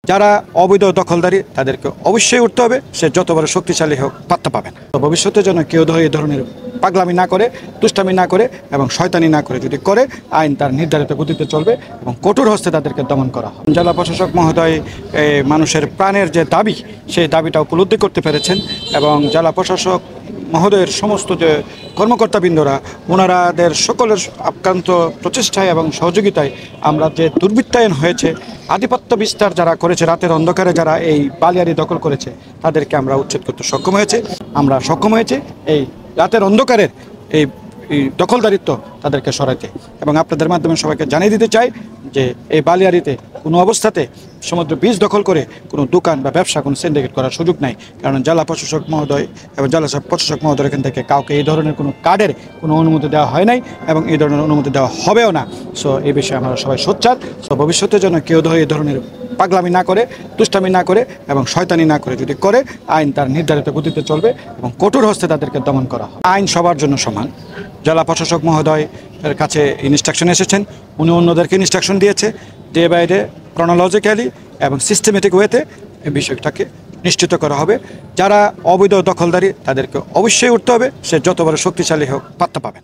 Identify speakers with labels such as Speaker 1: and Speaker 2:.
Speaker 1: যারা অবৈধ দখলদারি তাদেরকে অবশ্যই উঠতে হবে, সে যত বড় শক্তিশালী হোক পাত্তা পাবেন। ভবিষ্যতে যেন কেউ এই ধরনের পাগলামি না করে, দুষ্টামি না করে এবং শয়তানি না করে, যদি করে আইন তার নির্ধারিত গতিতে চলবে এবং কঠোর হস্তে তাদেরকে দমন করা হবে। জেলা প্রশাসক মহোদয় মানুষের প্রাণের যে দাবি, সেই দাবিটা উপলব্ধি করতে পেরেছেন এবং জেলা প্রশাসক মহোদয়ের সমস্ত যে কর্মকর্তাবৃন্দরা ওনারাদের সকলের আক্রান্ত প্রচেষ্টায় এবং সহযোগিতায় আমরা যে দুর্বৃত্তায়ন হয়েছে, আধিপত্য বিস্তার যারা করেছে, রাতের অন্ধকারে যারা এই বালিয়াড়ি দখল করেছে তাদেরকে আমরা উচ্ছেদ করতে সক্ষম হয়েছে এই রাতের অন্ধকারের এই দখলদারিত্ব তাদেরকে সরাইতে। এবং আপনাদের মাধ্যমে সবাইকে জানিয়ে দিতে চাই যে এই বালিয়াড়িতে কোনো অবস্থাতে সমুদ্র বীজ দখল করে কোনো দোকান বা ব্যবসা, কোনো সিন্ডিকেট করার সুযোগ নাই। কারণ জেলা প্রশাসক মহোদয় এবং জেলা প্রশাসক মহোদয় এখান থেকে কাউকে এই ধরনের কোনো কার্ডের কোনো অনুমতি দেওয়া হয় নাই এবং এই ধরনের অনুমতি দেওয়া হবেও না। সো এই বিষয়ে আমরা সবাই সোচ্চার। সো ভবিষ্যতে যেন কেউ এই ধরনের পাগলামি না করে, দুষ্টামি না করে এবং শয়তানি না করে, যদি করে আইন তার নির্ধারিত গতিতে চলবে এবং কঠোর হস্তে তাদেরকে দমন করা হবে। আইন সবার জন্য সমান। জেলা প্রশাসক মহোদয় এর কাছে ইনস্ট্রাকশন এসেছেন, উনি অন্যদেরকে ইনস্ট্রাকশন দিয়েছে ডে বাই ডে ক্রনোলজিক্যালি এবং সিস্টেমেটিক ওয়েতে এই বিষয়টাকে নিশ্চিত করা হবে। যারা অবৈধ দখলদারি তাদেরকে অবশ্যই উঠতে হবে, সে যত বড় শক্তিশালী হোক পাত্তা পাবেন।